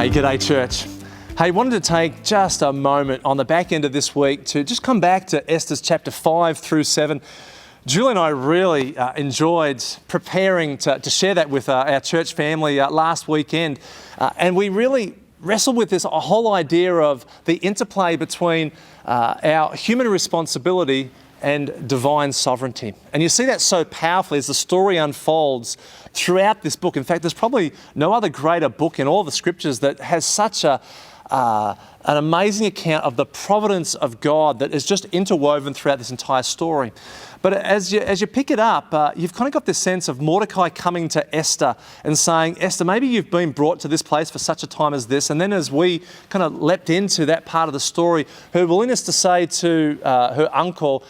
Hey, g'day church. Hey, wanted to take just a moment on the back end of this week to just come back to Esther's chapter 5 through 7. Julie and I really enjoyed preparing to share that with our church family last weekend. And we really wrestled with this whole idea of the interplay between our human responsibility and divine sovereignty. And you see that so powerfully as the story unfolds throughout this book. In fact, there's probably no other greater book in all the scriptures that has such an amazing account of the providence of God that is just interwoven throughout this entire story. But as you pick it up, you've kind of got this sense of Mordecai coming to Esther and saying, Esther, maybe you've been brought to this place for such a time as this. And then as we kind of leapt into that part of the story, her willingness to say to her uncle,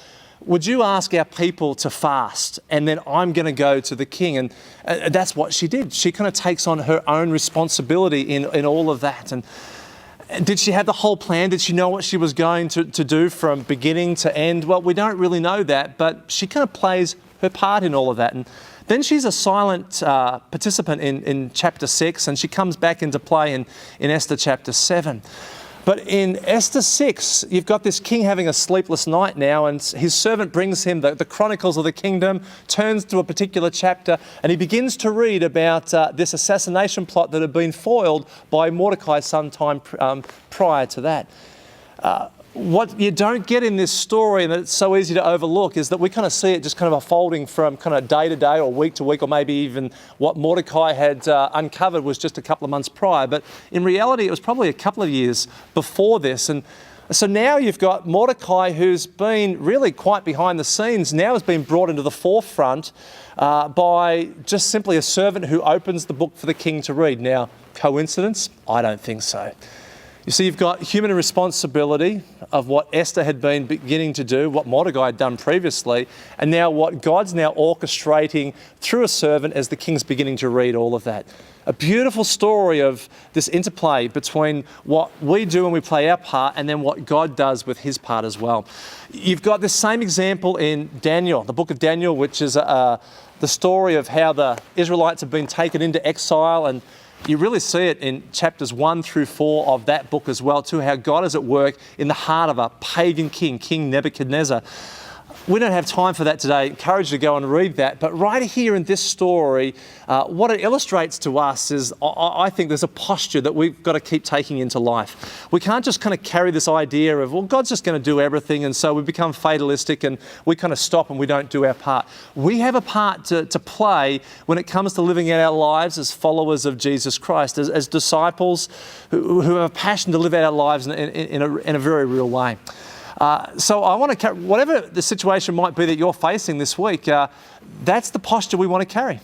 would you ask our people to fast and then I'm going to go to the king? And that's what she did. She kind of takes on her own responsibility in all of that. And did she have the whole plan? Did she know what she was going to do from beginning to end? Well, we don't really know that, but she kind of plays her part in all of that. And then she's a silent participant in chapter 6, and she comes back into play in Esther chapter 7. But in Esther 6, you've got this king having a sleepless night now, and his servant brings him the Chronicles of the Kingdom, turns to a particular chapter, and he begins to read about this assassination plot that had been foiled by Mordecai sometime prior to that. What you don't get in this story, and it's so easy to overlook, is that we kind of see it just kind of unfolding from kind of day to day or week to week, or maybe even what Mordecai had uncovered was just a couple of months prior. But in reality, it was probably a couple of years before this. And so now you've got Mordecai, who's been really quite behind the scenes, now has been brought into the forefront by just simply a servant who opens the book for the king to read. Now, coincidence? I don't think so. You see, you've got human responsibility of what Esther had been beginning to do, what Mordecai had done previously, and now what God's now orchestrating through a servant as the king's beginning to read all of that. A beautiful story of this interplay between what we do when we play our part and then what God does with his part as well. You've got this same example in Daniel, the book of Daniel, which is the story of how the Israelites have been taken into exile, and you really see it in chapters 1 through 4 of that book as well, too, how God is at work in the heart of a pagan king, King Nebuchadnezzar. We don't have time for that today. I encourage you to go and read that. But right here in this story, what it illustrates to us is, I think there's a posture that we've got to keep taking into life. We can't just kind of carry this idea of, well, God's just going to do everything, and so we become fatalistic and we kind of stop and we don't do our part. We have a part to play when it comes to living out our lives as followers of Jesus Christ, as disciples who have a passion to live out our lives in a very real way. So I want to, whatever the situation might be that you're facing this week, that's the posture we want to carry.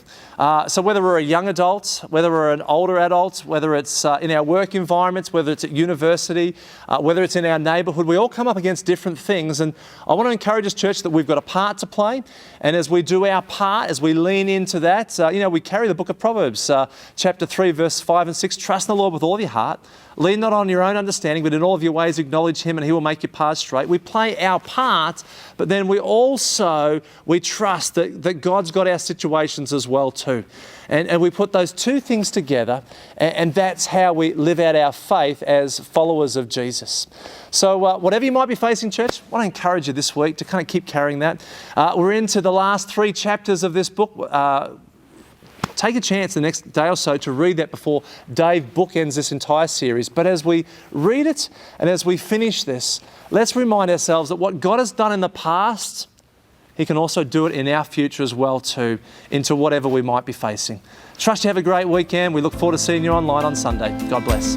So whether we're a young adult, whether we're an older adult, whether it's in our work environments, whether it's at university, whether it's in our neighbourhood, we all come up against different things. And I want to encourage us, church, that we've got a part to play. And as we do our part, as we lean into that, we carry the book of Proverbs, chapter 3, verse 5 and 6. Trust in the Lord with all of your heart. Lean not on your own understanding, but in all of your ways acknowledge him and he will make your paths straight. We play our part, but then we trust that God's got our situations as well too. And we put those two things together, and that's how we live out our faith as followers of Jesus. So whatever you might be facing, church, I want to encourage you this week to kind of keep carrying that. We're into the last 3 chapters of this book. Take a chance the next day or so to read that before Dave bookends this entire series. But as we read it and as we finish this, let's remind ourselves that what God has done in the past, he can also do it in our future as well too, into whatever we might be facing. Trust you have a great weekend. We look forward to seeing you online on Sunday. God bless.